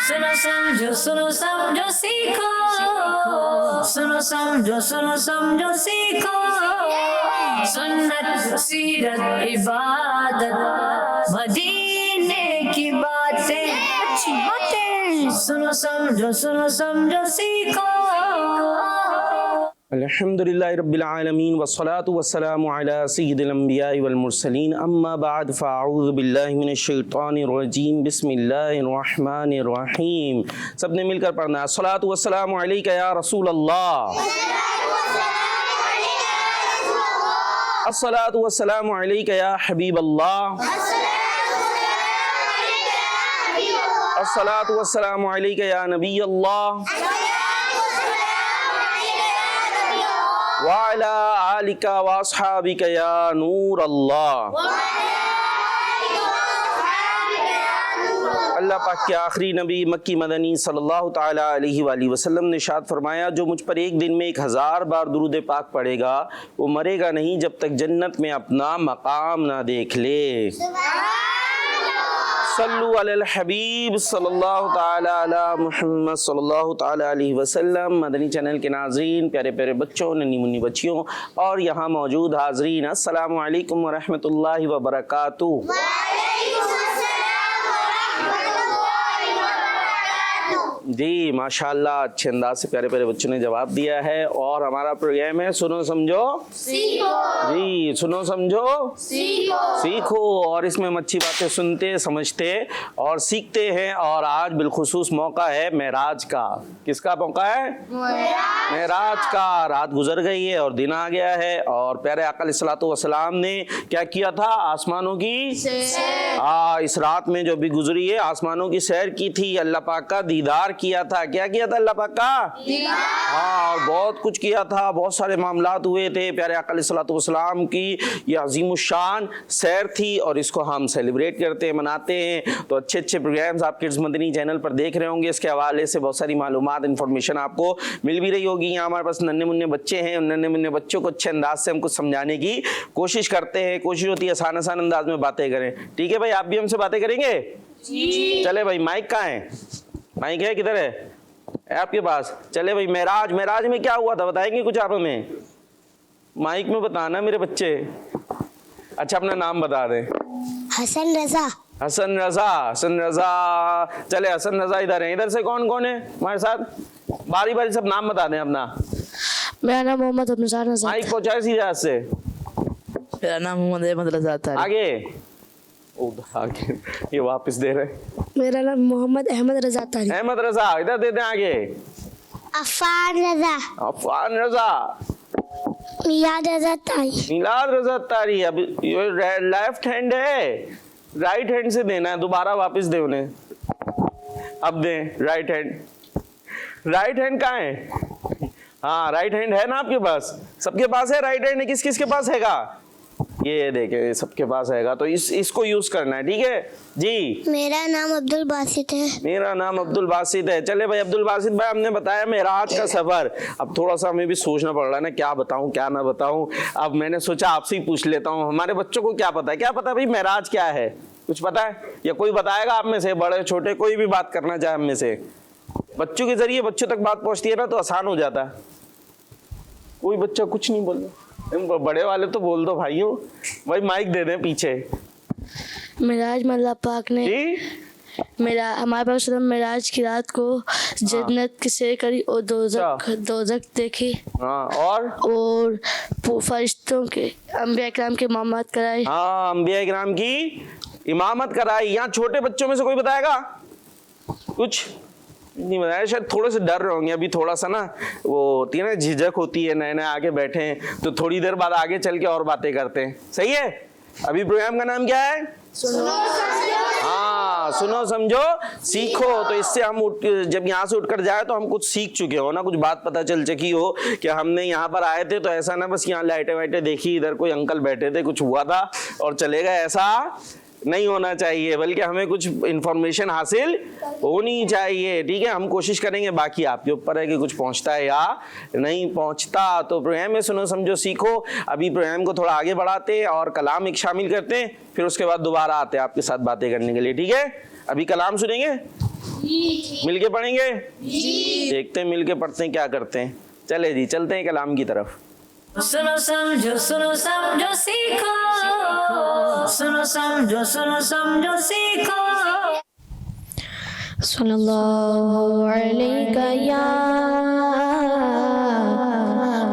सुनो समझो सीखो, सुनो समझो सीखो, सुन्नत सीरत इबादत मदीने की बातें, अच्छी बातें। सुनो समझो सीखो। अल्हम्दुलिल्लाहि रब्बिल आलमीन वस्सलातु वस्सलामु अला सय्यिदिल अंबियाइ वल मुरसलीन अम्मा बाद फ़अऊज़ु बिल्लाहि मिनश शैतानिर रजीम बिस्मिल्लाहिर रहमानिर रहीम। सबने मिलकर पढ़ना अस्सलातु वस्सलामु अलैका या रसूल अल्लाह, अस्सलातु वस्सलामु अलैका या हबीब अल्लाह, अस्सलातु वस्सलामु अलैका या नबी अल्लाह वाला आलिका वासहाबिका या नूर अल्लाह। अल्लाह पाक के आखिरी नबी मक्की मदनी सल्लल्लाहु ताला अलैहि वसल्लम ने इरशाद फरमाया, जो मुझ पर एक दिन में 1000 बार दुरूद पाक पढ़ेगा वो मरेगा नहीं जब तक जन्नत में अपना मकाम ना देख ले। सल्लु अलल हबीब सल्लल्लाहु ताला अला मुहम्मद सल्लल्लाहु ताला अलैहि वसल्लम। मदनी चैनल के नाज़रीन, प्यारे प्यारे बच्चों, नन्ही मुन्नी बच्चियों और यहाँ मौजूद हाज़रीन, अस्सलामु अलैकुम व रहमतुल्लाहि व बरकातुहू। जी माशाल्लाह, अच्छे अंदाज से प्यारे प्यारे बच्चों ने जवाब दिया है। और हमारा प्रोग्राम है सुनो समझो सीखो। जी सुनो समझो सीखो और इसमें हम अच्छी बातें सुनते, समझते और सीखते हैं। और आज बिलखुसूस मौका है मेराज का। किसका मौका है? मेराज का। रात गुजर गई है और दिन आ गया है और प्यारे आका अलैहिस्सलातु वस्सलाम ने क्या किया था? आसमानों की इस रात में जो भी गुजरी है आसमानों की सैर की थी, अल्लाह पाक का दीदार किया था। क्या किया था? अल्लाह पाक का और बहुत कुछ किया था, बहुत सारे मामलात हुए थे। प्यारे आका अलैहिस्सलातु वस्सलाम की ये अज़ीमुश्शान सैर थी और इसको हम सेलिब्रेट करते हैं, मनाते हैं। तो अच्छे अच्छे प्रोग्राम्स आप किड्स मदनी चैनल पर देख रहे होंगे। इसके हवाले से बहुत सारी मालूमात, इन्फॉर्मेशन आपको मिल भी रही होगी। यहाँ हमारे पास नन्हे मुन्ने बच्चे हैं, उन नन्हे मुन्ने बच्चों को अच्छे अंदाज से हम कुछ समझाने की कोशिश करते हैं। कोशिश होती है आसान आसान अंदाज में बातें करें। ठीक है भाई, आप भी हमसे बातें करेंगे? चले भाई, माइक कहाँ है? माइक है, किधर है आपके पास? चले भाई, मेराज में क्या हुआ था बताएंगे कुछ आप हमें? माइक में बताना मेरे बच्चे। अच्छा, अपना नाम बता दें। हसन रजा। हसन रजा। चले हसन रजा इधर है। इधर से कौन कौन है हमारे साथ? बारी बारी सब नाम बता दें अपना। मेरा नाम मोहम्मद अब्दुल रजा। माइक पहुंचाए सीधा से। मेरा नाम मोहम्मद अहमद रजा था। आगे आगे ये वापस दे रहे। मेरा नाम मोहम्मद अहमद रजा तारी। अहमद रजा इधर दे दें। आगे अफान रजा। अफान रजा। मिलाद रजा तारी। मिलाद रजा तारी। अब ये लेफ्ट हैंड है, राइट हैंड से देना है। दोबारा वापस दे उन्हें। अब दें राइट हैंड। राइट हैंड कहाँ है? हाँ, राइट हैंड है ना आपके पास? सबके पास है राइट हैंड? किस किस के पास हैगा? ये देखे सबके पास हैगा। तो इसको यूज करना है। ठीक है जी। मेरा नाम अब्दुल बासित है। मेरा नाम अब्दुल बासित है। चले भाई अब्दुल बासित भाई, हमने बताया मेराज का सफर। अब थोड़ा सा हमें भी सोचना पड़ रहा है ना, क्या बताऊं क्या ना बताऊं। अब मैंने सोचा आपसे ही पूछ लेता हूं, हमारे बच्चों को क्या पता है? क्या पता भाई मेराज क्या है? कुछ पता है या कोई बताएगा आप में से? बड़े छोटे कोई भी बात करना चाहे हम में से। बच्चों के जरिए बच्चों तक बात पहुंचती है ना तो आसान हो जाता है। कोई बच्चा कुछ नहीं बोल रहा। बड़े वाले तो बोल दो भाइयों। भाई माइक दे दें पीछे। मेराज में अल्लाह पाक ने मेरा हमारे पास मेराज की रात को जन्नत की सैर करी और दोज़ख देखी। हाँ, और फरिश्तों के अंबिया इकराम की इमामत कराई। हाँ, अंबिया इकराम की इमामत कराई। यहाँ छोटे बच्चों में से कोई बताएगा? कुछ नहीं बताया, शायद थोड़े से डर रहे होंगे अभी। थोड़ा सा ना वो होती है ना, झिझक होती है, नए नए आगे बैठे हैं तो थोड़ी देर बाद आगे चल के और बातें करते हैं। सही है। अभी प्रोग्राम का नाम क्या है? सुनो समझो सीखो। तो इससे हम जब यहाँ से उठकर जाए तो हम कुछ सीख चुके हो ना, कुछ बात पता चल चुकी हो कि हमने यहाँ पर आए थे तो ऐसा ना बस यहाँ लाइटें वाइटें देखी, इधर कोई अंकल बैठे थे, कुछ हुआ था और चले गए। ऐसा नहीं होना चाहिए, बल्कि हमें कुछ इंफॉर्मेशन हासिल होनी चाहिए। ठीक है, हम कोशिश करेंगे, बाकी आपके ऊपर है कि कुछ पहुंचता है या नहीं पहुंचता। तो प्रोग्राम में सुनो समझो सीखो। अभी प्रोग्राम को थोड़ा आगे बढ़ाते हैं और कलाम एक शामिल करते हैं, फिर उसके बाद दोबारा आते हैं आपके साथ बातें करने के लिए। ठीक है, अभी कलाम सुनेंगे। मिलके पढ़ेंगे देखते हैं मिलके पढ़ते हैं क्या करते हैं। चले जी चलते हैं कलाम की तरफ। सुनो समझो सीखो, सुनो समझो सीखो। सल्लल्लाहु अलैका या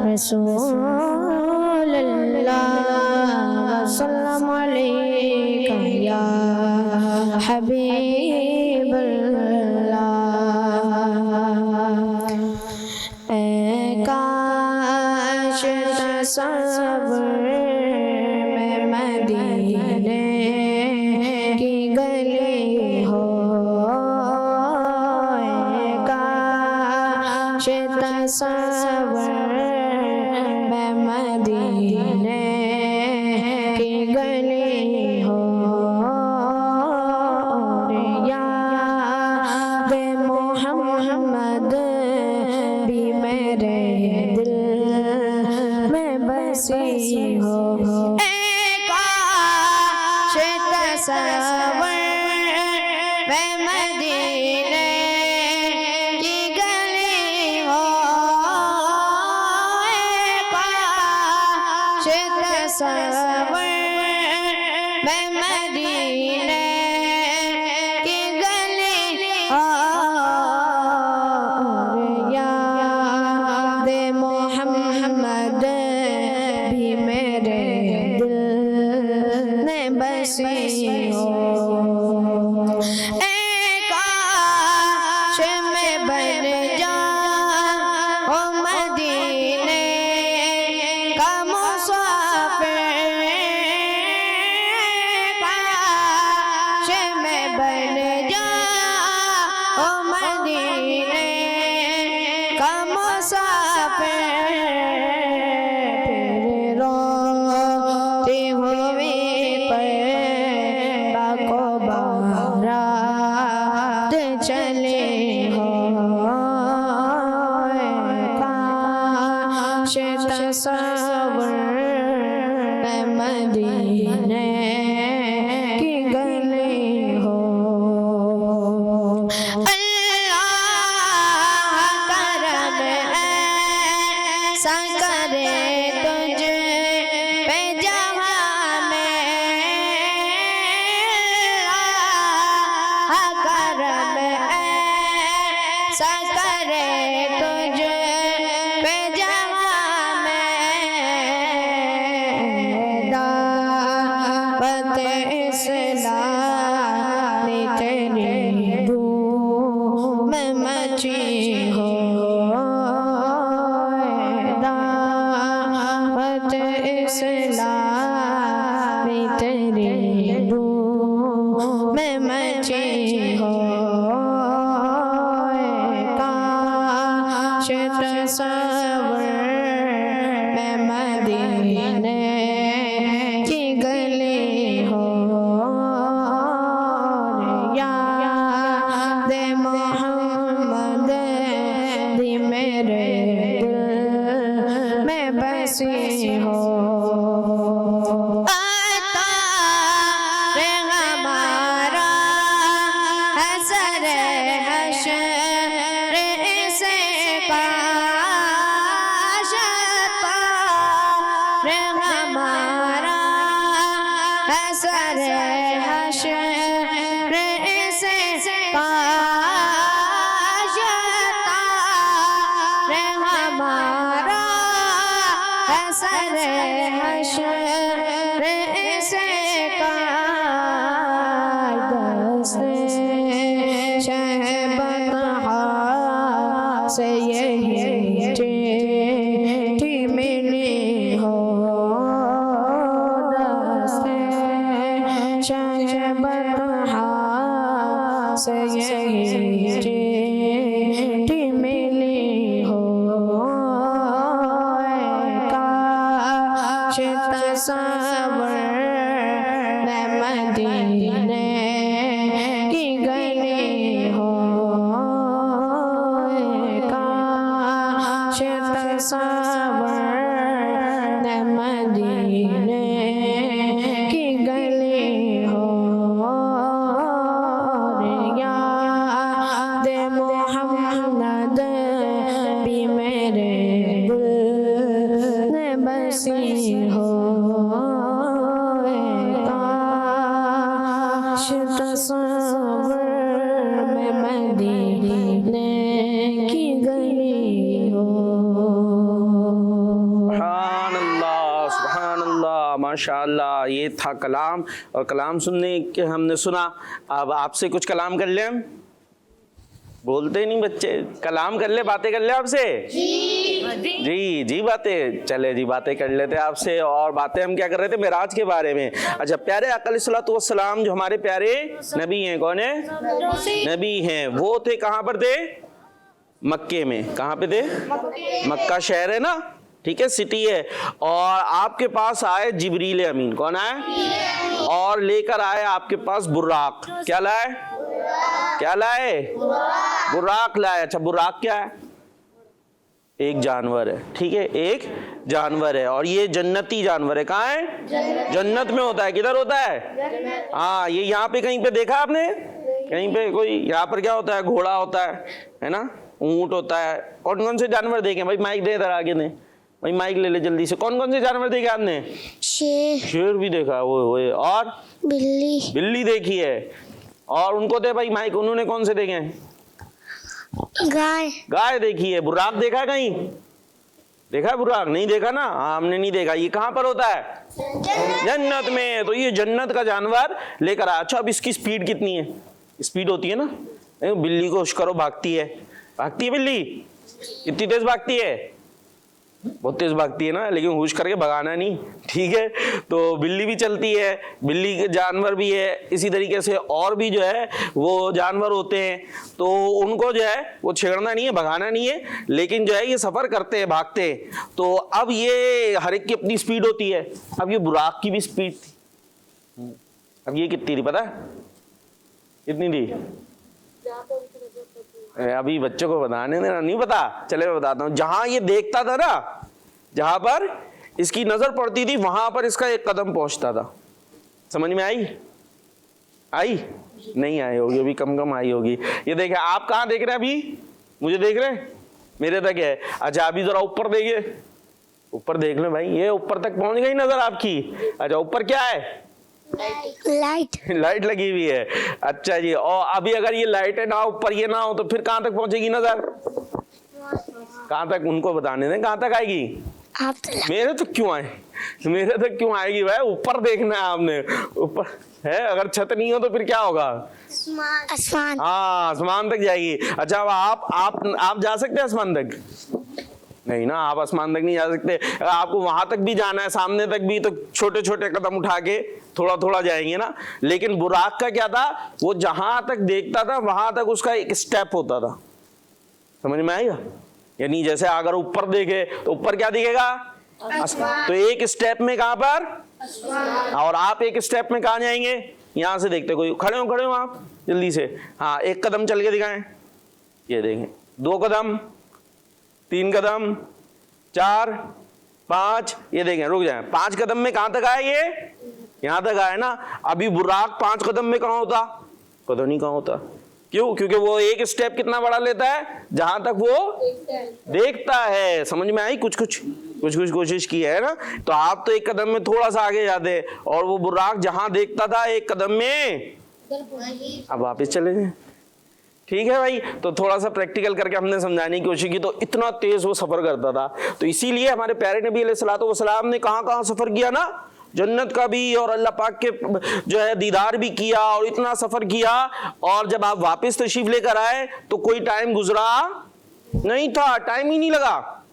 रसूलल्लाह, सल्लल्लाहु अलैका या हबीबल्लाह। ऐ काश तसव्वुर में मदीने की गली हो, काश तसव्वुर में मदीने की गली हो, याद मोहम्मद भी मेरे दिल में बसी हो। काश तसव्वुर में मदीने की गली हो, काश तसव्वुर में मदीने की गली हो, याद मोहम्मद भी मेरे दिल में बसी हो। काश मैं बन जाऊं मदीने का मुसाफिर, काश मैं बन जाऊं मदीने का मुसाफिर, फिर रोते हुए को बारात चले हो, काश तसव्वुर में मदीने की गली हो। अल्लाह करम ऐसा करे तुझ पे जहां में, करम ऐसा करे तुझ पे जहां में, दावत इस्लाम तेरी धूम में मची हो, दावत इस्लाम तेरी धूम में मची हो, काश तसव्वुर में मदीने की गली हो, याद मोहम्मद भी मेरे दिल में बसी हो। हमारा हसर हशर से काश हमारा हसर हशर से काश हमारा हसर हशर से से यही चिट्ठी मिली हो, दस्ते शहबतहा से यही चिट्ठी मिली हो, काश तसव्वुर में मदीने की गली हो, मदीने की गली हो। सुभान अल्लाह, माशाअल्लाह। ये था कलाम, और कलाम सुनने के हमने सुना। अब आपसे कुछ कलाम कर ले। हम बोलते नहीं बच्चे, कलाम कर ले, बातें कर ले आपसे। जी जी बातें, चले जी बातें कर लेते आपसे। और बातें हम क्या कर रहे थे? मेराज के बारे में। अच्छा, प्यारे आका अलैहिस्सलातु वस्सलाम जो हमारे प्यारे नबी हैं, कौन है? नबी हैं। वो थे कहाँ पर थे? मक्के में। कहाँ पे थे? मक्का शहर है ना, ठीक है, सिटी है। और आपके पास आए जिब्रील अमीन। कौन आए? और लेकर आए आपके पास बुर्राक। क्या लाए? क्या लाए? बुर्राक लाए। अच्छा, बुर्राक क्या है? एक जानवर है, ठीक है, एक जानवर है। और ये जन्नती जानवर है। कहाँ है? जन्नत में होता है। किधर होता है? हाँ, ये यहाँ पे कहीं पे देखा आपने? कहीं पे कोई? यहाँ पर क्या होता है? घोड़ा होता है ना, ऊंट होता है। कौन कौन से जानवर देखे भाई? माइक दे, इधर आगे ने भाई, माइक ले ले जल्दी से। कौन कौन से जानवर देखे आपने? शेर भी देखा, वो और बिल्ली देखी है। और उनको दे भाई माइक, उन्होंने कौन से देखे? गाय देखी है। बुर्राक देखा है कहीं? देखा है बुर्राक? नहीं देखा ना, हमने नहीं देखा। ये कहाँ पर होता है? जन्नत में। तो ये जन्नत का जानवर लेकर आया। अच्छा, अब इसकी स्पीड कितनी है? स्पीड होती है ना, बिल्ली को होश करो, भागती है बिल्ली। कितनी तेज भागती है? बहुत तेज भागती है ना, लेकिन होश करके भगाना नहीं, ठीक है। तो बिल्ली भी चलती है, बिल्ली के जानवर भी है। इसी तरीके से और भी जो है वो जानवर होते हैं, तो उनको जो है वो छेड़ना नहीं है, भगाना नहीं है, लेकिन जो है ये सफर करते हैं, भागते हैं। तो अब ये हर एक की अपनी स्पीड होती है। अब ये बुराक की भी स्पीड थी। अब ये कितनी थी पता है? कितनी थी? अभी बच्चों को बताने देना, नहीं पता, चले मैं बताता हूँ। जहां ये देखता था ना, जहां पर इसकी नजर पड़ती थी, वहां पर इसका एक कदम पहुंचता था। समझ में आई? नहीं आई होगी, अभी कम आई होगी। ये देखे, आप कहाँ देख रहे हैं अभी? मुझे देख रहे हैं? मेरे तक है। अच्छा, अभी जरा ऊपर देखिए, ऊपर देख लो भाई, ये ऊपर तक पहुंच गई नजर आपकी। अच्छा, ऊपर क्या है? लाइट लगी हुई है। अच्छा जी, और अभी अगर ये लाइट है ना, ऊपर ये ना हो, तो फिर कहां तक पहुंचेगी नजर? कहां तक? उनको बताने दें कहां तक आएगी। मेरे तक क्यों आए? मेरे तक क्यों आएगी भाई? ऊपर देखना है आपने, ऊपर है। अगर छत नहीं हो तो फिर क्या होगा? आसमान। हाँ, आसमान तक जाएगी। अच्छा, अब आप जा सकते हैं आसमान तक? नहीं ना, आप आसमान तक नहीं जा सकते। अगर आपको वहां तक भी जाना है, सामने तक भी, तो छोटे छोटे कदम उठा के थोड़ा थोड़ा जाएंगे ना। लेकिन बुराक का क्या था? वो जहां तक देखता था वहां तक उसका एक स्टेप होता था। समझ में आएगा? यानी जैसे अगर ऊपर देखे तो ऊपर क्या दिखेगा? तो एक स्टेप में कहां पर? और आप एक स्टेप में कहां जाएंगे? यहां से देखते, कोई खड़े हो आप जल्दी से। हाँ, एक कदम चल के दिखाएं। ये देखें, 2 कदम, 3 कदम, 4, 5, ये देखें, रुक जाए। 5 कदम में कहां तक आए? ये यहां तक आए ना। अभी बुर्राक 5 कदम में कहां होता? पता नहीं कहां होता। क्यों? क्योंकि वो एक स्टेप कितना बड़ा लेता है? जहां तक वो देखता है। समझ में आई? कुछ कोशिश की है ना। तो आप तो एक कदम में थोड़ा सा आगे जाते, और वो बुर्राक जहां देखता था एक कदम में, अब वापिस चले गए। ठीक है भाई, तो थोड़ा सा प्रैक्टिकल करके हमने समझाने की कोशिश की। तो इतना तेज वो सफर करता था। तो इसीलिए हमारे प्यारे नबी अलैहिस्सलातु वस्सलाम ने कहां सफर किया ना? जन्नत का भी, और अल्लाह पाक के जो है दीदार भी किया, और इतना सफर किया। और जब आप वापस तशरीफ लेकर आए तो कोई टाइम गुजरा नहीं था, टाइम ही नहीं लगा।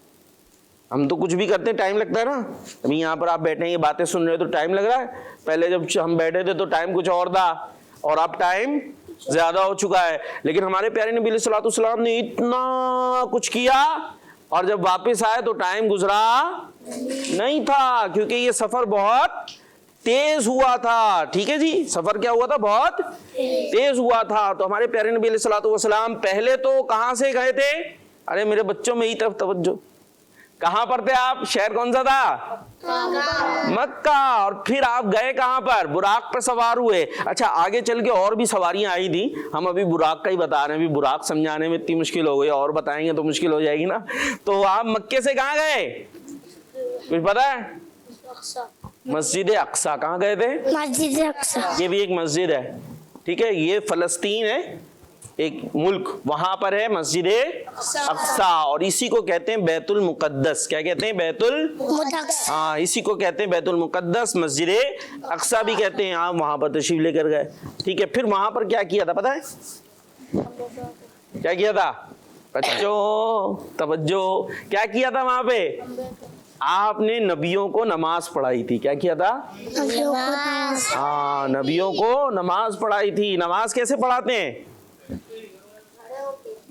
हम तो कुछ भी करते हैं टाइम लगता है ना। अभी यहाँ पर आप बैठे हैं, ये बातें सुन रहे हो तो टाइम लग रहा है। पहले जब हम बैठे थे तो टाइम कुछ और था, और अब टाइम ज्यादा हो चुका है। लेकिन हमारे प्यारे नबी सल्लल्लाहु अलैहि वसल्लम ने इतना कुछ किया, और जब वापस आए तो टाइम गुजरा नहीं था, क्योंकि ये सफर बहुत तेज हुआ था। ठीक है जी, सफर क्या हुआ था? बहुत तेज हुआ था। तो हमारे प्यारे नबी सल्लल्लाहु अलैहि वसल्लम पहले तो कहां से गए थे? अरे मेरे बच्चों, में ही तरफ तवज्जो। कहां पर थे आप? शहर कौन सा था? मक्का। और फिर आप गए कहां पर? बुराक पर सवार हुए। अच्छा, आगे चल के और भी सवारियां आई थी, हम अभी बुराक का ही बता रहे हैं। अभी बुराक समझाने में इतनी मुश्किल हो गई, और बताएंगे तो मुश्किल हो जाएगी ना। तो आप मक्के से कहां गए? कुछ पता है? मस्जिद अक्सा। कहां गए थे? मस्जिद अक्सा। ये भी एक मस्जिद है, ठीक है। ये फलस्तीन है, एक मुल्क, वहां पर है मस्जिद अक्सा, और इसी को कहते हैं बैतुल मुकद्दस। क्या कहते हैं? बैतुल, हाँ, इसी को कहते हैं बैतुल मुकद्दस, मस्जिद अक्सा भी कहते हैं। आप वहां पर तशरीफ लेकर गए, ठीक है। फिर वहां पर क्या किया था पता है? क्या किया था बच्चों? तवज्जो, क्या किया था वहां पे? आपने नबियों को नमाज पढ़ाई थी। क्या किया था? हाँ, नबियों को नमाज पढ़ाई थी। नमाज कैसे पढ़ाते हैं?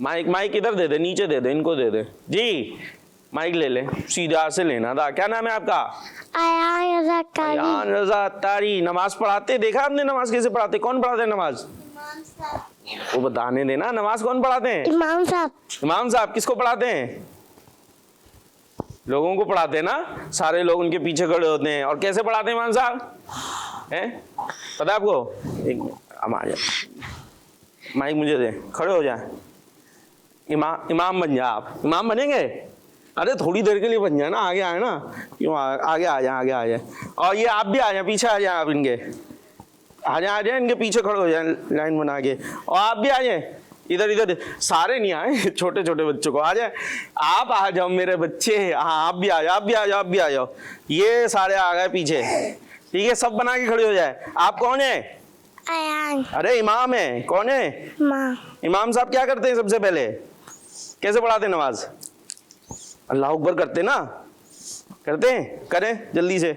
माइक इधर दे दे, नीचे दे दे, इनको दे दे जी, माइक ले ले, सीधा से लेना था। क्या नाम है आपका? अयान रजा अत्तारी। नमाज पढ़ाते देखा आपने? नमाज कैसे पढ़ाते? कौन पढ़ाते हैं नमाज? वो बताने देना, नमाज कौन पढ़ाते हैं? इमाम साहब। इमाम साहब किसको पढ़ाते हैं? लोगों को पढ़ाते हैं ना, सारे लोग उनके पीछे खड़े होते हैं। और कैसे पढ़ाते हैं इमाम साहब? हैं, पता है आपको? एक मिनट, अब आ जाए, माइक मुझे दे, खड़े हो जाए। इमाम बन जा आप। इमाम बनेंगे? अरे थोड़ी देर के लिए बन जाए ना, आगे आए ना, क्यों आगे आ जाए, आगे आ जाए। और ये आप भी आ जाए, पीछे आ जाए आप, इनके आ जाए, इनके पीछे खड़े हो जाए लाइन बना के। और आप भी आ जाए, इधर इधर, सारे नहीं आए, छोटे छोटे बच्चों को आ जाए। आप आ जाओ मेरे बच्चे, हाँ आप भी आ जाओ, आप भी आ जाओ, आप भी आ जाओ। ये सारे आ गए पीछे, ठीक है, सब बना के खड़े हो जाए। आप कौन है? अयान। अरे इमाम है। कौन है? इमाम साहब क्या करते हैं सबसे पहले? कैसे पढ़ाते हैं नमाज? अल्लाह अकबर करते ना? करते हैं? करें जल्दी से।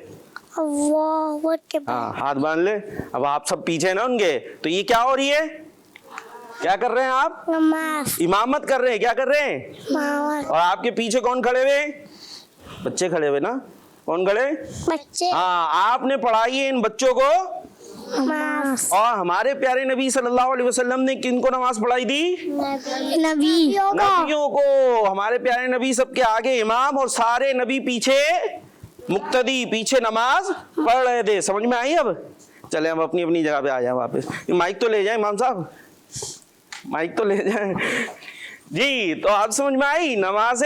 हाँ, हाथ बांध ले। अब आप सब पीछे ना उनके, तो ये क्या हो रही है? क्या कर रहे हैं आप? नमाज। इमामत कर रहे हैं। क्या कर रहे हैं? और आपके पीछे कौन खड़े हुए? बच्चे खड़े हुए ना? कौन खड़े? बच्चे। हाँ, आपने पढ़ाई है इन बच्चों को नमाज। और हमारे प्यारे नबी सल्लल्लाहु अलैहि वसल्लम ने किनको नमाज पढ़ाई थी? नबियों को। हमारे प्यारे नबी सबके आगे इमाम और सारे नबी पीछे मुक्तदी, पीछे नमाज पढ़ रहे थे। समझ में आई? अब चले हम अपनी अपनी जगह पे आ जाए वापस। माइक तो ले जाए इमाम साहब, माइक तो ले जाए जी। तो आप समझ में आई? नमाज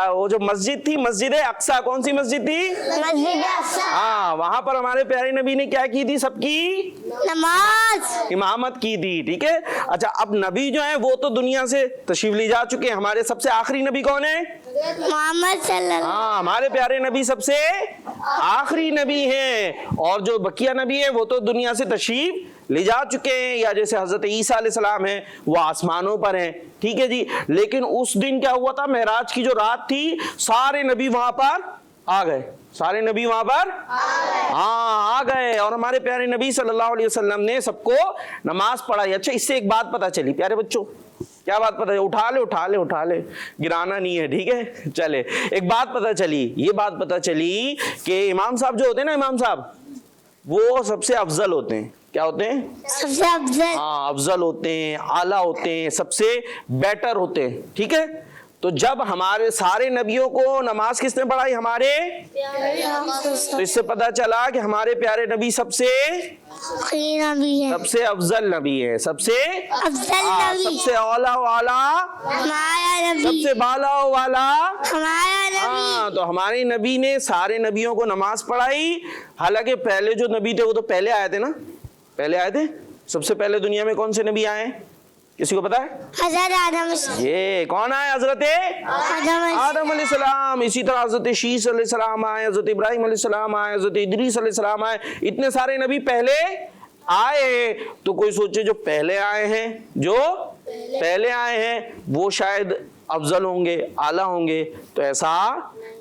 वो जो मस्जिद थी, मस्जिद अक्सा, कौन सी मस्जिद थी? मस्जिद अक्सा। हाँ, वहां पर हमारे प्यारे नबी ने क्या की थी? सबकी नमाज, इमामत की थी, ठीक है। अच्छा, अब नबी जो है वो तो दुनिया से तशरीफ ले जा चुके हैं। हमारे सबसे आखिरी नबी कौन है? मोहम्मद सल्लल्लाहु। हाँ, हमारे प्यारे नबी सबसे आखिरी नबी हैं। और जो बकिया नबी है वो तो दुनिया से तशरीफ ले जा चुके हैं, या जैसे हजरत ईसा अलैहिस्सलाम है वो आसमानों पर हैं, ठीक है जी। लेकिन उस दिन क्या हुआ था? मेराज की जो रात थी, सारे नबी वहां पर आ गए। सारे नबी वहां पर हाँ आ गए, और हमारे प्यारे नबी सल्लल्लाहु अलैहि वसल्लम ने सबको नमाज पढ़ाई। अच्छा, इससे एक बात पता चली प्यारे बच्चों। क्या बात पता है? उठा ले उठा ले उठा ले, गिराना नहीं है, ठीक है। चले, एक बात पता चली, ये बात पता चली कि इमाम साहब जो होते हैं ना, इमाम साहब वो सबसे अफजल होते हैं। क्या होते हैं? सबसे अफजल। हाँ, अफजल होते हैं, आला होते हैं, सबसे बेटर होते हैं, ठीक है। तो जब हमारे सारे नबियों को नमाज किसने पढ़ाई? हमारे। तो इससे पता चला कि हमारे प्यारे नबी सबसे नबी है, सबसे अफजल नबी है, सबसे अफजल नबी, सबसे औला वाला हमारा नबी, सबसे बाला वाला हमारा नबी। हाँ, तो हमारे नबी ने सारे नबियों को नमाज पढ़ाई। हालांकि पहले जो नबी थे वो तो पहले आए थे ना, पहले आए थे। सबसे पहले दुनिया में कौन से नबी आए हैं? किसी को पता है? हज़रत आदम। ये कौन आए? हजरत आदम अलैहिस्सलाम। इसी तरह हजरत शीस अलैहिस्सलाम आए, हजरत इब्राहिम अलैहिस्सलाम आए, हजरत इदरीस अलैहिस्सलाम आए। इतने सारे नबी पहले आए। तो कोई सोचे जो पहले आए हैं, जो पहले आए हैं वो शायद अफजल होंगे, आला होंगे, तो ऐसा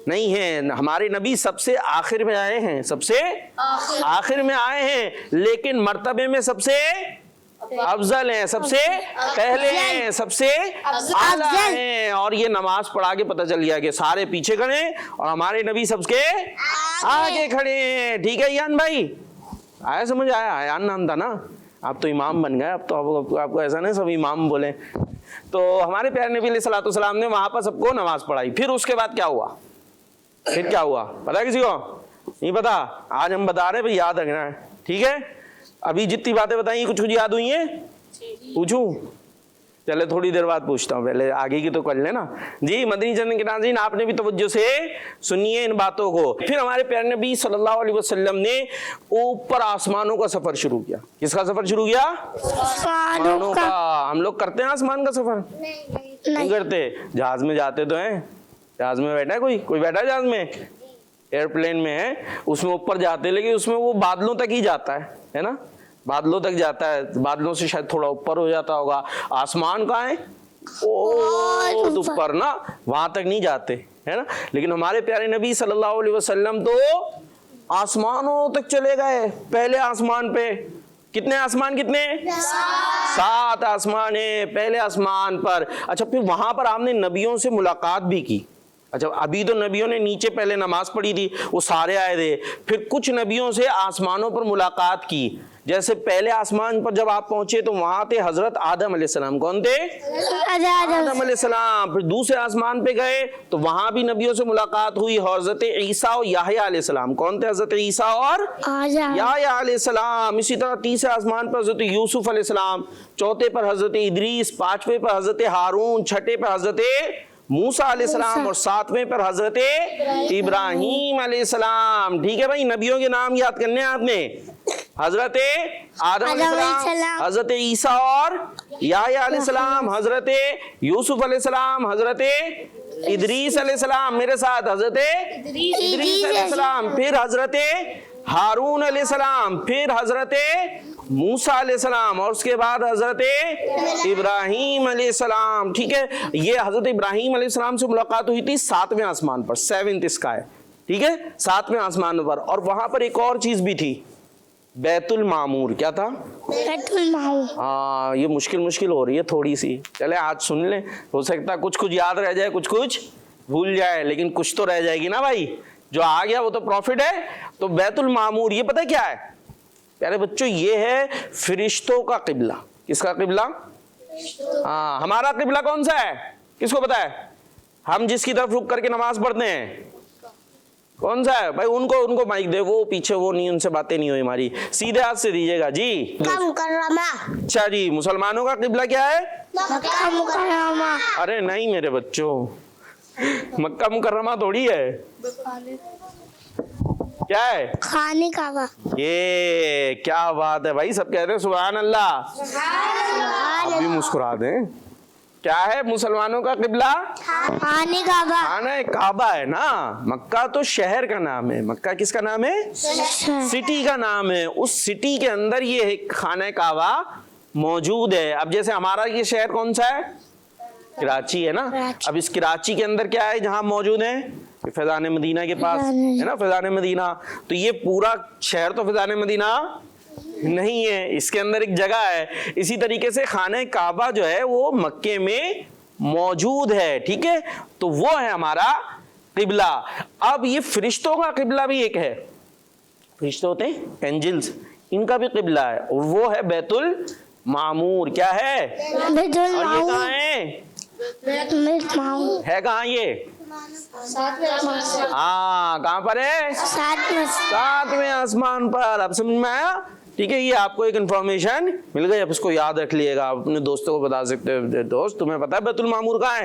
नहीं है। हमारे नबी सबसे आखिर में आए हैं, सबसे आखिर में आए हैं, लेकिन मर्तबे में सबसे अफजल हैं, सबसे पहले हैं, सबसे आला हैं। और ये नमाज पढ़ा के पता चल गया कि सारे पीछे खड़े और हमारे नबी सबके आगे खड़े हैं, ठीक है। यान भाई आया, समझ आया? यान नाम था ना, आप तो इमाम बन गए। अब तो आपको ऐसा नहीं सब इमाम बोले। तो हमारे प्यारे नबी अलैहिस्सलातु वस्सलाम ने वहां पर सबको नमाज पढ़ाई। फिर उसके बाद क्या हुआ? फिर क्या हुआ पता है किसी को? नहीं पता? आज हम बता रहे भाई, याद रखना है, ठीक है। अभी जितनी बातें बताई कुछ कुछ याद हुई है? पूछूं? चले थोड़ी देर बाद पूछता हूँ, पहले आगे की तो कर लेना जी। मदनी चंद के नाज़रीन, आपने भी तवज्जो से सुनिए इन बातों को। फिर हमारे प्यारे नबी सल्लल्लाहु अलैहि वसल्लम ने ऊपर आसमानों का सफर शुरू किया। किसका सफर शुरू किया? आसमानों का। हम लोग करते हैं आसमान का सफर? नहीं करते। जहाज में जाते तो हैं, जहाज में बैठा है कोई बैठा है जहाज में, एयरप्लेन में है, उसमें ऊपर जाते, लेकिन उसमें वो बादलों तक ही जाता है ना, बादलों तक जाता है, बादलों से शायद थोड़ा ऊपर हो जाता होगा। आसमान कहाँ है? ओ ऊपर ना, वहां तक नहीं जाते है ना। लेकिन हमारे प्यारे नबी सल्लल्लाहु अलैहि वसल्लम तो आसमानों तक चले गए। पहले आसमान पे कितने आसमान, कितने? 7 आसमान है पहले आसमान पर। अच्छा, फिर वहां पर आपने नबियों से मुलाकात भी की। अच्छा, अभी तो नबियों ने नीचे पहले नमाज पढ़ी थी, वो सारे आए थे। फिर कुछ नबियों से आसमानों पर मुलाकात की। जैसे पहले आसमान पर जब आप पहुंचे तो वहां थे हजरत आदम अलैहिस्सलाम। कौन थे? आदम अलैहिस्सलाम। फिर दूसरे आसमान पे गए तो वहां भी नबियों से मुलाकात हुई, हजरत ईसा और याहया अलैहिस्सलाम। कौन थे? हजरत ईसा और याहया अलैहिस्सलाम। इसी तरह तीसरे आसमान पर हजरत यूसुफ अलैहिस्सलाम, चौथे पर हजरत इदरीस, पांचवें पर हजरत हारून, छठे पर हजरत मूसा अलैहिस्सलाम और 7वें पर हजरत इब्राहीम अलैहिस्सलाम। ठीक है भाई, नबियों के नाम याद करने हैं आपने। हजरत आदम अलैहिस्सलाम, हजरत ईसा और याहया अलैहिस्सलाम, हजरत यूसुफ अलैहिस्सलाम, हजरत इदरीस अलैहिस्सलाम, मेरे साथ हजरत इदरीस अलैहिस्सलाम, फिर हजरत हारून अलैहिस्सलाम, फिर हजरत मूसा अलैहिस्सलाम और उसके बाद हजरत इब्राहीम अलैहिस्सलाम। ठीक है, ये हजरत इब्राहीम अलैहिस्सलाम से मुलाकात हुई थी 7वें आसमान पर, 7th स्काई। ठीक है, 7वें आसमान पर। और वहां पर एक और चीज भी थी, बैतुल मामूर। क्या था? बैतुल मामूर। हाँ, ये मुश्किल हो रही है थोड़ी सी, चले आज सुन ले, हो सकता है कुछ याद रह जाए, कुछ भूल जाए, लेकिन कुछ तो रह जाएगी ना भाई। जो आ गया वो तो प्रॉफिट है। तो बैतुल मामूर ये पता है क्या है प्यारे बच्चों? ये है फरिश्तों का किबला। किसका किबला? हाँ, हमारा किबला कौन सा है? किसको पता है? हम जिसकी तरफ रुक करके नमाज पढ़ते हैं कौन सा है भाई? उनको माइक दे, वो पीछे वो नहीं, उनसे बातें नहीं हुई हमारी, सीधे हाथ से दीजिएगा जी। अच्छा जी, मुसलमानों का किबला क्या है? मक्का मुकर्रमा। अरे नहीं मेरे बच्चों, मक्का मुकर्रमा थोड़ी है। क्या है? खाने का। ये क्या बात है भाई, सब कहते हैं सुभान अल्लाह, आप भी मुस्कुरा दें। क्या है मुसलमानों का किबला? खाने काबा। खाना काबा है ना। मक्का तो शहर का नाम है। मक्का किसका नाम है? सिटी का नाम है। उस सिटी के अंदर ये खाना काबा मौजूद है। अब जैसे हमारा ये शहर कौन सा है? कराची है ना। अब इस कराची के अंदर क्या है जहां मौजूद है? फैजान मदीना के पास है ना, फैजान मदीना। तो ये पूरा शहर तो फैजान मदीना नहीं है, इसके अंदर एक जगह है। इसी तरीके से खाने काबा जो है वो मक्के में मौजूद है। ठीक है, तो वो है हमारा किबला। अब ये फरिश्तों का किबला भी एक है। फरिश्ते होते हैं एंजल्स, इनका भी किबला है और वो है बैतुल मामूर। क्या है? बैतुल मामूर। और ये कहाँ है कहाँ ये? हाँ, कहाँ पर है? 7वें आसमान पर। अब समझ में आया? ठीक है, ये आपको एक इंफॉर्मेशन मिल गई, अब इसको याद रख लिएगा, अपने दोस्तों को बता सकते हो। दोस्त तुम्हें पता है बैतुल मामूर कहाँ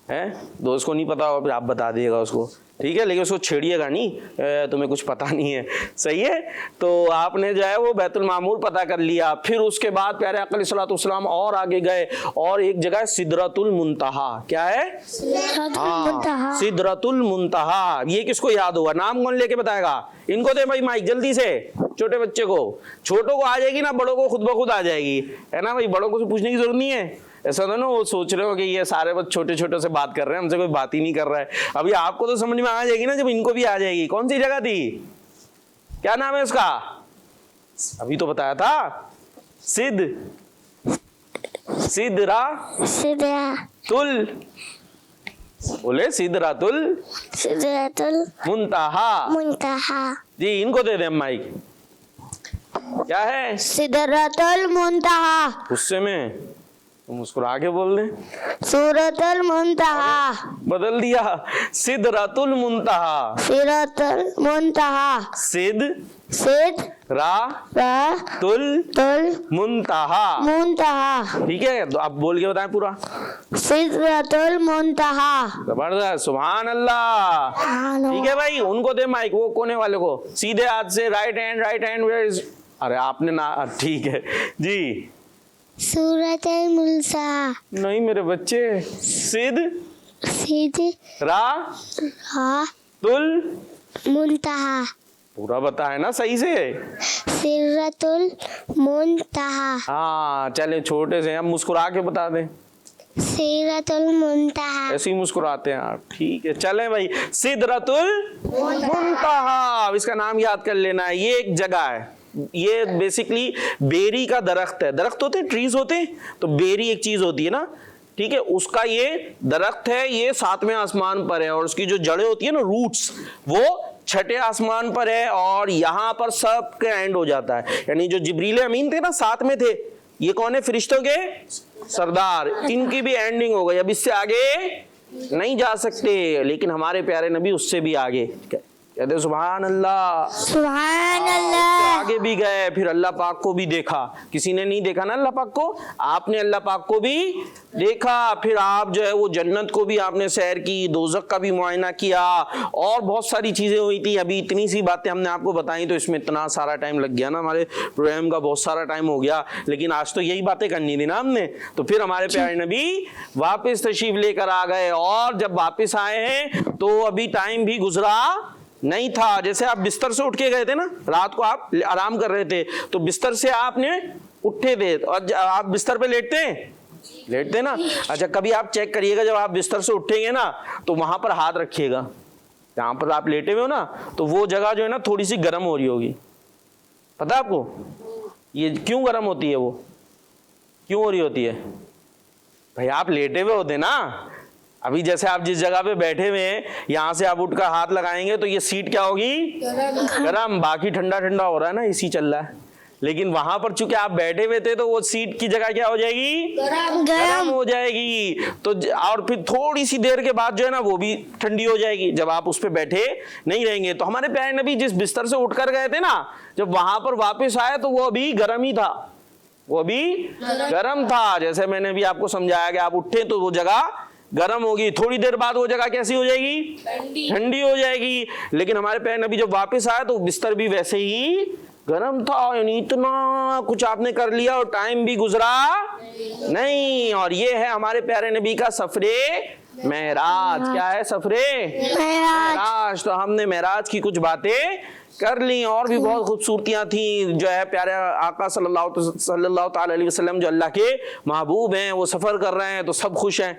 है? दोस्त को नहीं पता हो फिर आप बता दिएगा उसको। ठीक है, लेकिन उसको छेड़िएगा नहीं, तुम्हें कुछ पता नहीं है। सही है, तो आपने जो है वो बैतुल मामूर पता कर लिया। फिर उसके बाद प्यारे आका अलैहिस्सलातु वस्सलाम और आगे गए और एक जगह सिदरतुल मुंतहा। क्या है? सिदरतुल मुंतहा। ये किसको याद होगा? नाम कौन लेके बताएगा? इनको दे भाई माइक जल्दी से, छोटे बच्चे को। छोटों को आ जाएगी ना, बड़ों को खुद ब खुद आ जाएगी, है ना भाई। बड़ों को पूछने की जरूरत नहीं है। ऐसा ना वो सोच रहे हो कि ये सारे बच्चे छोटे छोटे से बात कर रहे हैं, हमसे कोई बात ही नहीं कर रहा है। अभी आपको तो समझ में आ जाएगी ना जब इनको भी आ जाएगी। कौन सी जगह थी? क्या नाम है उसका? अभी तो बताया था, सिदरातुल, बोले सिदरातुल मुंतहा। जी, इनको दे दे माइक। क्या है? सिदरातुल मुंतहा। गुस्से में मुस्कुरा के बोल दे। सूरतुल मुंतहा। बदल दिया, सिदरतुल मुंतहा। सिद रा रा तुल तुल मुंतहा। मुंतहा। ठीक है, तो आप बोल के बताएं पूरा। सिदरतुल मुंतहा। जबरदस्त, सुभान अल्लाह। ठीक है भाई, उनको दे माइक, वो कोने वाले को, सीधे हाथ से राइट हैंड वेयर इज, अरे आपने ना, ठीक है जी। सूरतुल मुल्सा। नहीं मेरे बच्चे, सिद सिद रा हा तुल मुंतहा। पूरा बताए ना सही से। सिदरतुल मुंतहा। हाँ चले, छोटे से, हम मुस्कुरा के बता दें। सिदरतुल मुंतहा। ऐसे ही मुस्कुराते हैं आप, ठीक है। चले भाई, सिदरतुल मुंतहा, अब इसका नाम याद कर लेना है। ये एक जगह है, ये बेसिकली बेरी का दरख्त है। दरख्त होते हैं, ट्रीज होते हैं, तो बेरी एक चीज होती है ना, ठीक है, उसका ये दरख्त है। ये 7वें आसमान पर है और उसकी जो जड़ें होती है ना, रूट्स, वो 6ठे आसमान पर है और यहाँ पर सब का एंड हो जाता है। यानी जो जिब्रील अमीन थे ना, 7 में थे, ये कौन है? फरिश्तों के सरदार, इनकी भी एंडिंग हो गई, अब इससे आगे नहीं जा सकते। लेकिन हमारे प्यारे नबी उससे भी आगे, कहते सुभान अल्लाह, सुभान अल्लाह। आगे भी गए, फिर अल्लाह पाक को भी देखा। किसी ने नहीं देखा ना अल्लाह पाक को, आपने अल्लाह पाक को भी देखा। फिर आप जो है वो जन्नत को भी आपने सैर की, दोज़ख का भी मुआयना किया और बहुत सारी चीजें हुई थी। अभी इतनी सी बातें हमने आपको बताई तो इसमें इतना सारा टाइम लग गया ना, हमारे प्रोग्राम का बहुत सारा टाइम हो गया। लेकिन आज तो यही बातें करनी थी ना हमने। तो फिर हमारे प्यारे नबी वापस तशरीफ लेकर आ गए और जब वापस आए हैं तो अभी टाइम भी गुजरा नहीं था। जैसे आप बिस्तर से उठ के गए थे ना, रात को आप आराम कर रहे थे, तो बिस्तर से आपने उठे थे और आप बिस्तर पे लेटते ना। अच्छा, कभी आप चेक करिएगा, जब आप बिस्तर से उठेंगे ना तो वहां पर हाथ रखिएगा, जहां पर आप लेटे हुए हो ना, तो वो जगह जो है ना थोड़ी सी गर्म हो रही होगी। पता है आपको ये क्यों गर्म होती है? वो क्यों हो रही होती है? भाई आप लेटे हुए होते ना, अभी जैसे आप जिस जगह पे बैठे हुए हैं, यहां से आप उठकर हाथ लगाएंगे तो ये सीट क्या होगी? गरम। बाकी ठंडा ठंडा हो रहा है ना, इसी चल रहा है। लेकिन वहां पर चूंकि आप बैठे हुए थे तो वो सीट की जगह क्या हो जाएगी? गरम हो जाएगी। तो और फिर थोड़ी सी देर के बाद जो है ना वो भी ठंडी हो जाएगी, जब आप उस पर बैठे नहीं रहेंगे। तो हमारे प्यारे नबी जिस बिस्तर से उठकर गए थे ना, जब वहां पर वापस आए तो वो अभी गर्म ही था, वो अभी गर्म था। जैसे मैंने भी आपको समझाया कि आप उठे तो वो जगह गर्म होगी, थोड़ी देर बाद वो जगह कैसी हो जाएगी? ठंडी हो जाएगी। लेकिन हमारे प्यारे नबी जब वापस आए तो बिस्तर भी वैसे ही गर्म था। यानी इतना कुछ आपने कर लिया और टाइम भी गुजरा नहीं। और ये है हमारे प्यारे नबी का सफरे मेराज। क्या है? सफरे मेराज। तो हमने मेराज की कुछ बातें कर ली और भी बहुत खूबसूरतियां थी। जो है प्यारे आका सल्लल्लाहु अलैहि वसल्लम जो अल्लाह के महबूब हैं, वो सफर कर रहे हैं तो सब खुश हैं,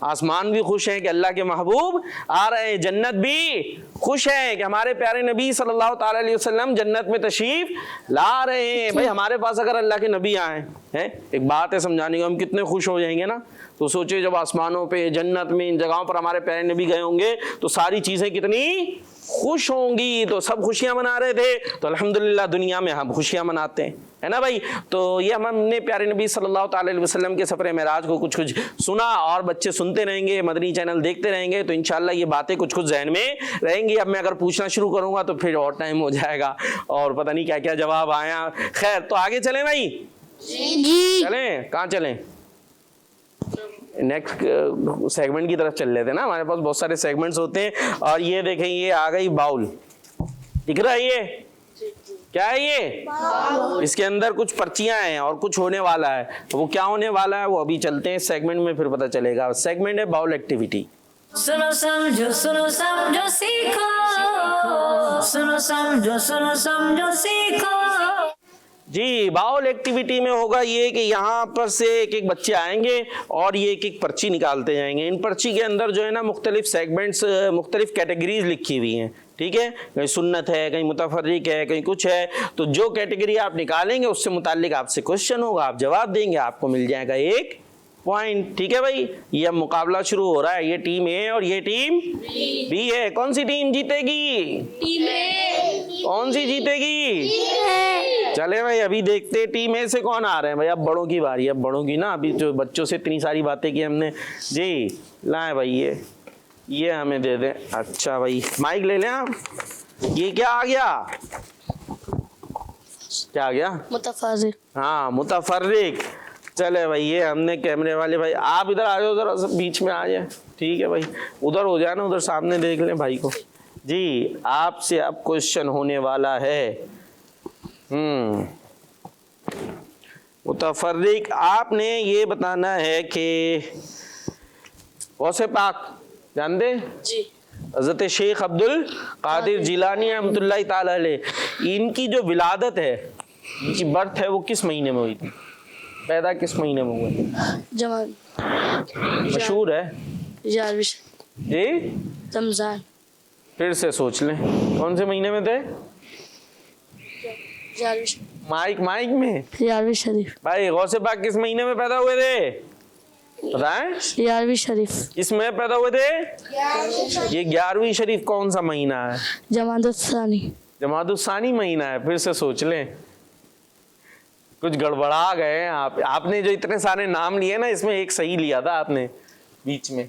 आसमान भी खुश है कि अल्लाह के महबूब आ रहे हैं, जन्नत भी खुश है कि हमारे प्यारे नबी सल्लल्लाहु अलैहि वसल्लम जन्नत में तशरीफ ला रहे हैं। भाई हमारे पास अगर अल्लाह के नबी आए हैं, एक बात है समझाने को, हम कितने खुश हो जाएंगे ना। तो सोचिए जब आसमानों पे, जन्नत में, इन जगहों पर हमारे प्यारे नबी गए होंगे तो सारी चीजें कितनी खुश होंगी। तो सब खुशियां मना रहे थे, तो अल्हम्दुलिल्लाह दुनिया में हम खुशियां मनाते हैं, है ना भाई। तो ये हमने प्यारे नबी सल्लल्लाहु अलैहि वसल्लम के सफर मेराज को कुछ कुछ सुना और बच्चे सुनते रहेंगे, मदनी चैनल देखते रहेंगे तो इंशाल्लाह ये बातें कुछ कुछ जहन में रहेंगी। अब मैं अगर पूछना शुरू करूंगा तो फिर और टाइम हो जाएगा और पता नहीं क्या क्या जवाब आया। खैर, तो आगे चलें भाई जी। चलें, कहाँ चलें? नेक्स्ट सेगमेंट की तरफ चल लेते हैं ना, हमारे पास बहुत सारे सेगमेंट्स होते हैं। और ये देखें, ये आ गई बाउल, दिख रहा है? ये क्या है? ये इसके अंदर कुछ पर्चियां हैं और कुछ होने वाला है। तो वो क्या होने वाला है वो अभी चलते हैं सेगमेंट में, फिर पता चलेगा। सेगमेंट है बाउल एक्टिविटी। सुनो समझो सीखो, सुनो समझो सीखो। जी, बाउल एक्टिविटी में होगा ये कि यहाँ पर से एक एक बच्चे आएंगे और ये एक एक पर्ची निकालते जाएंगे। इन पर्ची के अंदर जो है ना मुख्तलिफ सेगमेंट्स, मुख्तलिफ कैटेगरीज लिखी हुई हैं, ठीक है। कहीं सुन्नत है, कहीं मुतफर्रिक है, कहीं कुछ है। तो जो कैटेगरी आप निकालेंगे उससे मुताल्लिक आपसे क्वेश्चन होगा, आप जवाब देंगे, आपको मिल जाएगा 1 पॉइंट। ठीक है भाई, ये अब मुकाबला शुरू हो रहा है। ये टीम ए और ये टीम बी है। कौन सी टीम जीतेगी? टीम ए। कौन सी जीतेगी? चले भाई अभी देखते टीम ए से कौन आ रहे हैं। भाई अब बड़ों की बारी, अब बड़ों की ना, अभी जो बच्चों से इतनी सारी बातें की हमने जी। लाए भाई ये हमें दे दें। अच्छा भाई माइक ले लें आप। ये क्या आ गया? क्या आ गया? मुतफर्रिक। हाँ मुतफर्रिक। चले भाई, ये हमने कैमरे वाले भाई, आप इधर आ जाओ, जरा सब बीच में आ जाए। ठीक है भाई, उधर हो जाए ना, उधर सामने देख लें भाई को। जी आपसे अब क्वेश्चन होने वाला है मुतफर्रिक। आपने ये बताना है कि गौसे पाक जानते? जी। हज़रत शेख अब्दुल कादिर जिलानी रहमतुल्लाह ताला अलैह, इनकी जो विलादत है, इनकी बर्थ है, वो किस महीने में हुई थी? पैदा किस महीने में हुए? जवान। मशहूर है 11वीं जी। रमजान। फिर से सोच लें, कौन से महीने में थे? 11वीं। माइक में 11वीं शरीफ। भाई, गौसे पाक किस महीने में पैदा हुए थे बताएं? 11वीं शरीफ। किसमें पैदा हुए थे? ये 11वीं शरीफ कौन सा महीना है? जमादुस्सानी। जमादुस्सानी महीना है। फिर से सोच लें, कुछ गड़बड़ा गए आप। आपने जो इतने सारे नाम लिए ना, इसमें एक सही लिया था आपने बीच में।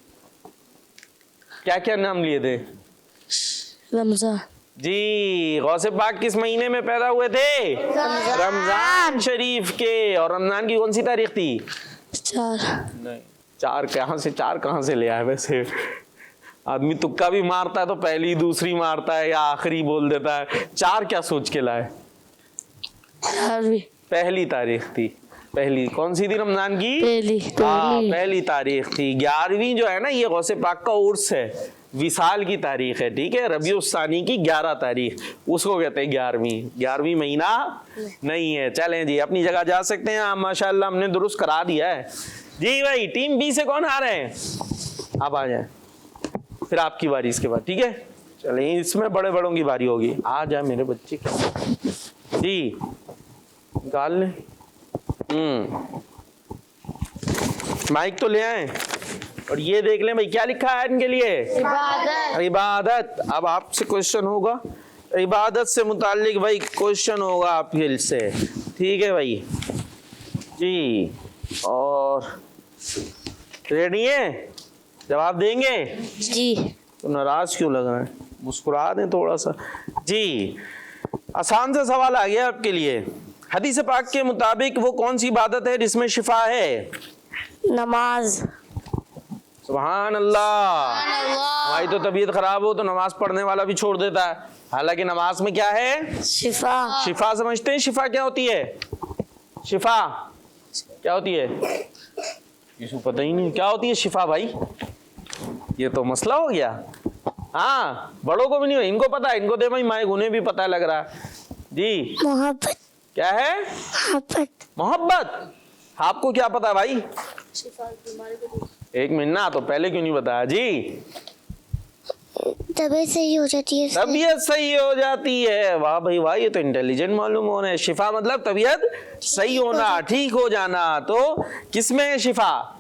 क्या क्या नाम लिए थे? रमजान। जी, गौसे पाक किस महीने में पैदा हुए थे? रमजान शरीफ के। और रमजान की कौन सी तारीख थी? 4। नहीं, चार कहाँ से ले आए? वैसे आदमी तुक्का भी मारता है तो पहली दूसरी मारता है या आखिरी बोल देता है। 4 क्या सोच के लाए? 11वीं। पहली तारीख थी। पहली कौन सी थी रमजान की? पहली तारीख थी। 11वीं जो है ना, ये गौसे पाक का उर्स है, विसाल की तारीख है। ठीक है, रबीउस्सानी की 11 तारीख, उसको कहते हैं 11वीं महीना नहीं है। चलें जी, अपनी जगह जा सकते हैं आप। माशाल्लाह हमने दुरुस्त करा दिया है जी। भाई टीम बी से कौन आ रहे हैं? आप आ जाए, फिर आपकी बारी इसके बाद। ठीक है, चलें, इसमें बड़े बड़ों की बारी होगी। आ जाए मेरे बच्चे जी, निकाल लें। माइक तो ले आए और ये देख लें भाई क्या लिखा है इनके लिए? इबादत। अब आपसे क्वेश्चन होगा इबादत से मुताल्लिक भाई, क्वेश्चन होगा आपके से। ठीक है भाई जी, और रेडी है? जवाब देंगे जी। तो नाराज क्यों लग रहे हैं? मुस्कुरा दें थोड़ा सा जी। आसान सा सवाल आ गया आपके लिए। हदीस पाक के मुताबिक वो कौन सी इबादत है जिसमें शिफा है? नमाज। सुभान अल्लाह। भाई तो तबीयत खराब हो तो नमाज पढ़ने वाला भी छोड़ देता है, हालांकि नमाज में क्या है? शिफा। शिफा समझते हैं? शिफा क्या होती है? शिफा क्या होती है? किसी को पता ही नहीं क्या होती है शिफा भाई। ये तो मसला हो गया। हाँ, बड़ों को भी नहीं, इनको पता है, इनको दे भाई माइक, उन्हें भी पता लग रहा है जी। मोहब्बत। क्या है? मोहब्बत। आपको क्या पता भाई? एक मिनट ना, तो पहले क्यों नहीं बताया जी? तबीयत सही हो जाती है। तबीयत सही हो जाती है। वाह भाई वाह, ये तो इंटेलिजेंट मालूम हो रहे हैं। शिफा मतलब तबीयत सही होना, ठीक हो जाना। तो किसमें है शिफा?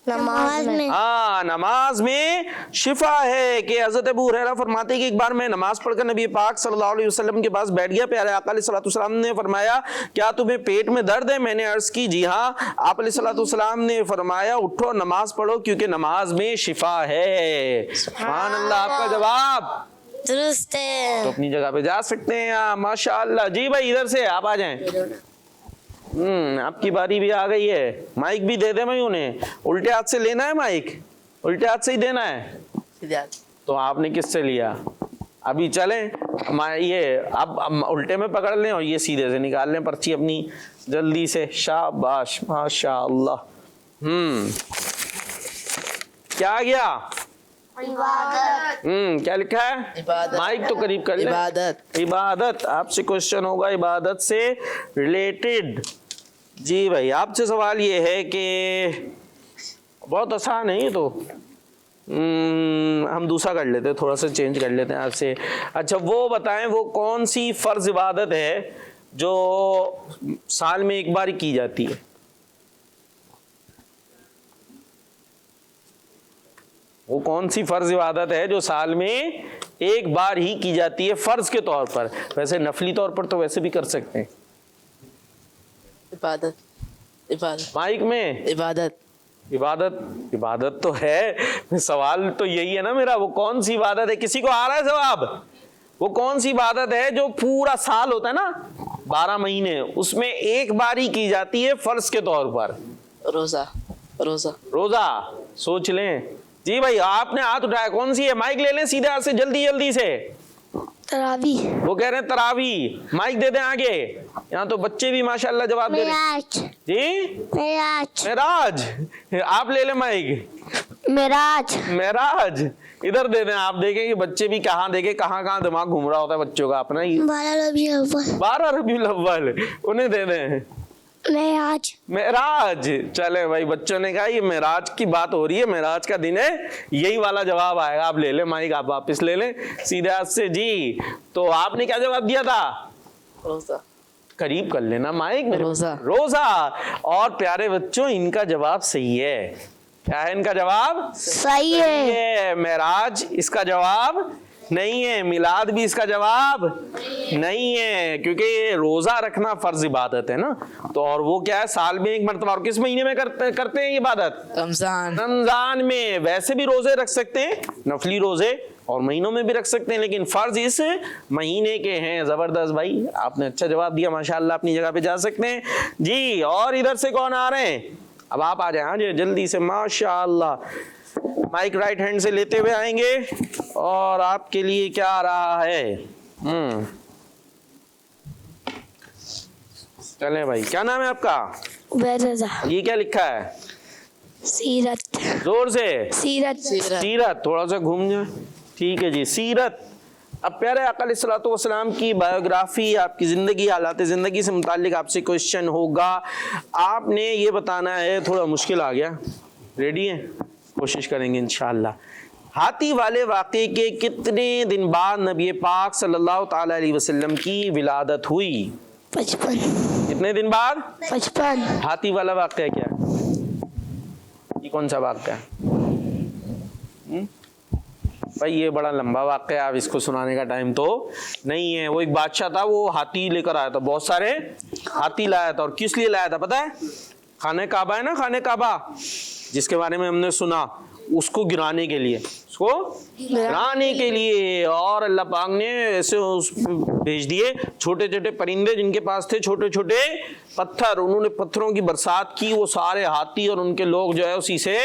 नमाज में। हाँ, नमाज में शिफा है। कि हज़रत अबू हुरैरा फरमाते हैं कि एक बार मैं नमाज पढ़कर नबी पाक सल्लल्लाहु अलैहि वसल्लम के पास बैठ गया। प्यारे आका अलैहि सलाम ने फरमाया, क्या तुम्हें पेट में दर्द है? मैंने अर्ज की, जी हाँ। आप अलैहि सलाम ने फरमाया, उठो नमाज पढ़ो क्योंकि नमाज में शिफा है। सुभान अल्लाह। आपका जवाब दुरुस्त है। तो अपनी जगह पे जा सकते हैं आप। माशाअल्लाह जी। भाई इधर से आप आ जाएं। आपकी बारी भी आ गई है। माइक भी दे दे भाई उन्हें। उल्टे हाथ से लेना है माइक, उल्टे हाथ से ही देना है। तो आपने किससे लिया? अभी चलें ये अब उल्टे में पकड़ लें और ये सीधे से निकाल लें पर्ची अपनी जल्दी से। शाबाश, माशाअल्लाह। क्या आ गया? इबादत। क्या लिखा है? इबादत। माइक तो करीब कर ले। इबादत। आपसे क्वेश्चन होगा इबादत से रिलेटेड जी। भाई आपसे सवाल ये है कि बहुत आसान है ये तो, हम दूसरा कर लेते हैं, थोड़ा सा चेंज कर लेते हैं आपसे। अच्छा वो बताएं, वो कौन सी फर्ज इबादत है जो साल में एक बार की जाती है? वो कौन सी फर्ज इबादत है जो साल में एक बार ही की जाती है फर्ज के तौर पर? वैसे नफली तौर पर तो वैसे भी कर सकते हैं। इबादत। इबादत। माइक में इबादत। इबादत तो है। सवाल तो यही है ना मेरा, वो कौन सी इबादत है? किसी को आ रहा है जवाब? वो कौन सी इबादत है जो पूरा साल होता है ना, 12 महीने, उसमें एक बारी की जाती है फर्ज के तौर पर। रोजा रोजा रोजा, सोच लें। जी भाई आपने हाथ उठाया, कौन सी है? माइक ले लें सीधे हाथ से, जल्दी जल्दी से। तरावी। वो कह रहे हैं तरावी। माइक दे दें आगे। यहाँ तो बच्चे भी माशाल्लाह जवाब दे रहे हैं। जी मेराज। आप ले लें माइक। मेराज इधर दे दें। आप देखें कि बच्चे भी कहाँ देखे, कहाँ दिमाग घूम रहा होता है बच्चों का अपना ही। 12 रबीउल अव्वल उन्हें दे दें। मेराज। चले भाई, बच्चों ने कहा ये मेराज की बात हो रही है, मेराज का दिन है, यही वाला जवाब आएगा। आप ले लें माइक, आप वापस ले लें सीधे हाथ से। जी तो आपने क्या जवाब दिया था? रोजा। करीब कर लेना माइक में। रोजा। रोजा। और प्यारे बच्चों इनका जवाब सही है। क्या है इनका जवाब? सही है। मेराज इसका जवाब नहीं है। मिलाद भी इसका जवाब नहीं है, क्योंकि ये रोजा रखना फर्ज इबादत है ना। तो और वो क्या है, साल में एक मरतबा। और किस महीने में करते हैं ये इबादत? रमजान में। वैसे भी रोजे रख सकते हैं, नफली रोजे, और महीनों में भी रख सकते हैं, लेकिन फर्ज इस महीने के हैं। जबरदस्त भाई, आपने अच्छा जवाब दिया, माशाल्लाह। अपनी जगह पे जा सकते हैं। जी और इधर से कौन आ रहे हैं? अब आप आ जाए जल्दी से, माशाल्लाह। माइक राइट हैंड से लेते हुए आएंगे और आपके लिए क्या आ रहा है? चले भाई, क्या नाम है आपका? ये क्या लिखा है? सीरत। जोर से। सीरत। थोड़ा सा घूम जाए। ठीक है जी, सीरत। अब प्यारे आका अलैहिस्सलातु वस्सलाम की बायोग्राफी, आपकी ज़िंदगी, हालात ज़िंदगी से मुताल्लिक आपसे क्वेश्चन होगा। आपने ये बताना है, थोड़ा मुश्किल आ गया, रेडी हैं? कोशिश करेंगे इंशाअल्लाह। हाथी वाले वाक़े के कितने दिन बाद नबी पाक सल्लल्लाहु ताला अलैहि वसल्लम की विलादत हुई? 55। कितने दिन बाद? 55। हाथी वाला वाक़या क्या है? ये कौन सा वाक़या है? भाई ये बड़ा लंबा वाक़या, अब इसको सुनाने का टाइम तो नहीं है। वो एक बादशाह था, वो हाथी लेकर आया था, बहुत सारे हाथी लाया था। और किस लिए लाया था पता है? खाने काबा है ना, खाने काबा जिसके बारे में हमने सुना, उसको गिराने के लिए, उसको गिराने के लिए। और अल्लाह पाक ने ऐसे भेज दिए छोटे छोटे परिंदे, जिनके पास थे छोटे छोटे पत्थर। उन्होंने पत्थरों की बरसात की, वो सारे हाथी और उनके लोग जो है उसी से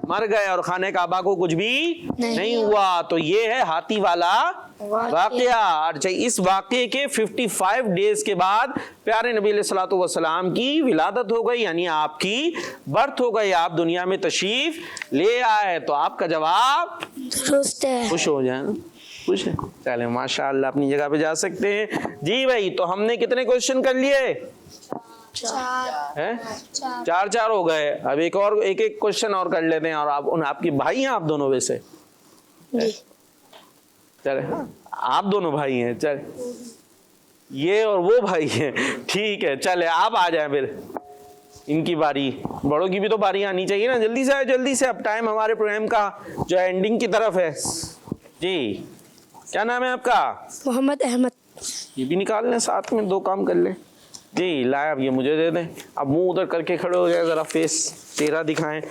मर गए, और खाने काबा को कुछ भी नहीं हुआ। तो ये है हाथी वाला वाक़या। अच्छा, इस वाक़े के 55 डेज के बाद प्यारे नबी अलैहिस्सलातु वस्सलाम की विलादत हो गई, यानी आपकी बर्थ हो गई, आप दुनिया में तशरीफ ले आए। तो आपका जवाब दुरुस्त है। खुश हो जाए ना, खुश है। चले माशाअल्लाह, अपनी जगह पे जा सकते हैं। जी भाई, तो हमने कितने क्वेश्चन कर लिए हैं? 4 हो गए। अब एक क्वेश्चन और कर लेते हैं। और आपकी भाई हैं आप दोनों? वैसे चले, आप दोनों भाई हैं, चले ये और वो भाई हैं, ठीक है। चले आप आ जाए, फिर इनकी बारी। बड़ों की भी तो बारी आनी चाहिए ना। जल्दी से आए, जल्दी से। अब टाइम हमारे प्रोग्राम का जो है एंडिंग की तरफ है। जी क्या नाम है आपका? मोहम्मद अहमद। ये भी निकाल लें साथ में, 2 काम कर ले। जी लाए, अब ये मुझे दे दें। अब मुंह उधर करके खड़े हो जाए, जरा फेस चेहरा दिखाएं।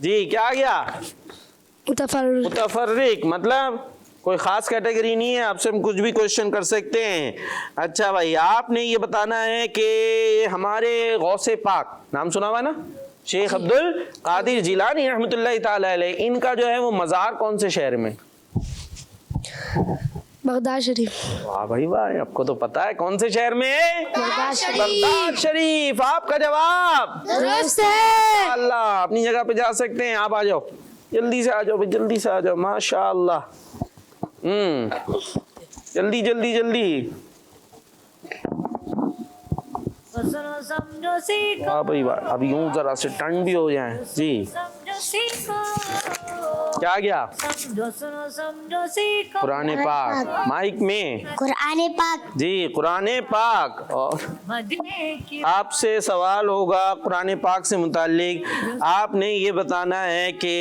जी क्या आ गया? मुतफर्रिक मतलब कोई खास कैटेगरी नहीं है, आपसे हम कुछ भी क्वेश्चन कर सकते हैं। अच्छा भाई, आपने ये बताना है कि हमारे गौसे पाक, नाम सुना हुआ है ना, शेख अब्दुल कादिर जिलानी रहमतुल्लाह ताला अलैह, इनका जो है वो मज़ार कौन से शहर में? बगदाद शरीफ। वाह भाई वाह, आपको तो पता है। कौन से शहर में? बगदाद शरीफ। आपका जवाब दुरुस्त है। अल्लाह, अपनी जगह पे जा सकते हैं। आप आ जाओ, जल्दी से आ जाओ, जल्दी से आ जाओ, माशाअल्लाह। जल्दी जल्दी जल्दी। सुनो समझो सीखो। वाह भाई वाह, अब यूं जरा से टर्न भी हो जाए। जी समझो सीखो। क्या गया? समझो सुनो समझो सीखो। कुरान पाक। माइक में कुरान पाक। जी कुरान पाक। और मदीने की आपसे सवाल होगा कुरान पाक से मुताल्लिक। आपने ये बताना है कि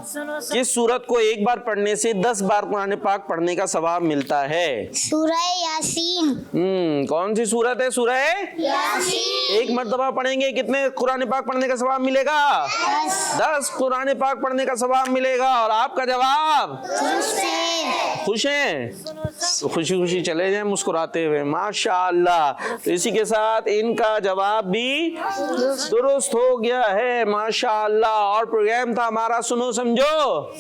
सुनो किस सूरत को एक बार पढ़ने से 10 बार कुरान पाक पढ़ने का सवाब मिलता है? सूरह यासीन। कौन सी सूरत है? सूरह यासीन। एक मर्तबा पढ़ेंगे कितने कुरान पाक पढ़ने का सवाब मिलेगा? 10। 10 कुरान पाक पढ़ने का सवाब मिलेगा। और आपका जवाब खुश हैं? खुशी खुशी चले जाएं मुस्कुराते हुए, माशाअल्लाह। तो इसी के साथ इनका जवाब भी दुरुस्त हो गया है, माशाअल्लाह। और प्रोग्राम था हमारा सुनो समझो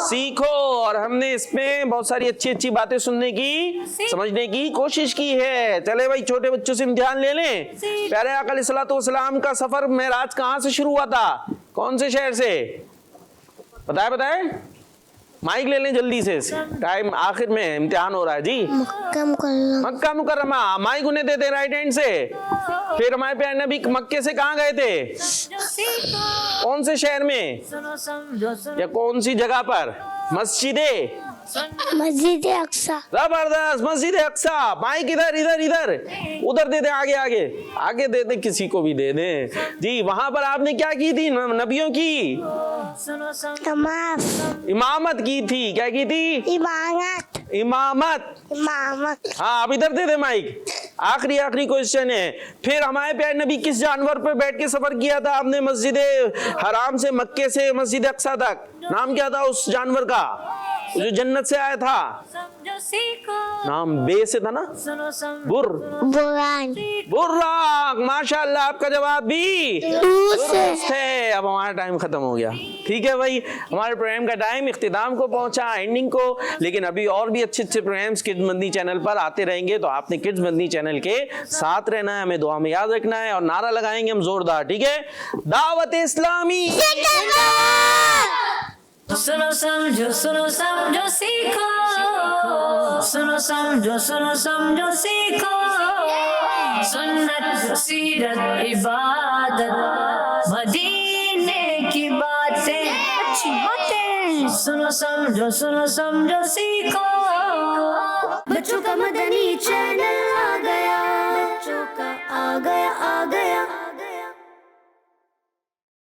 सीखो, और हमने इसमें बहुत सारी अच्छी अच्छी बातें सुनने की, समझने की कोशिश की है। चले भाई, छोटे बच्चों से इम्तिहान ले लें। प्यारे आका अलैहिस्सलातु वस्सलाम का सफर मेराज कहाँ से शुरू हुआ था? कौन से शहर से? बताए माइक ले लें जल्दी से, टाइम आखिर में इम्तिहान हो रहा है जी। मक्का मुकर्रमा। माइक उन्हें दे दे राइट हैंड से। फिर हमारे प्यारे नबी मक्के से कहाँ गए थे? कौन से शहर में या कौन सी जगह पर? मस्जिद अक्सा। जबरदस्त, मस्जिद अक्सा। माइक इधर इधर इधर उधर दे दे, आगे आगे आगे दे दे, किसी को भी दे दे जी। वहां पर आपने क्या की थी? नबियों की इमामत की थी। क्या की थी? इमामत। हाँ, अब इधर दे दे माइक। आखिरी क्वेश्चन है। फिर हमारे प्यारे नबी किस जानवर पर बैठ के सफर किया था आपने? मस्जिद हराम से, मक्के से मस्जिद अक्सा तक। नाम क्या था उस जानवर का जो जन्नत से आया था? नाम बे से था ना? बुर्राक। माशाअल्लाह, आपका जवाब भी दुरुस्त है। अब हमारा टाइम खत्म हो गया। ठीक है भाई, हमारे प्रोग्राम का टाइम इख्तिताम को पहुंचा, एंडिंग को। लेकिन अभी और भी अच्छे अच्छे प्रोग्राम्स किड्स मंदी चैनल पर आते रहेंगे, तो आपने किड्स मंदी चैनल के साथ रहना है, हमें दुआ में याद रखना है, और नारा लगाएंगे हम जोरदार। ठीक है, दावत इस्लामी। सुनो समझो सीखो, सुनो समझो सीखो। सुन्नत सीरत इबादत मदीने की बातें, अच्छी बातें। सुनो समझो सीखो। बच्चों का मदनी चैनल आ गया, बच्चों का आ गया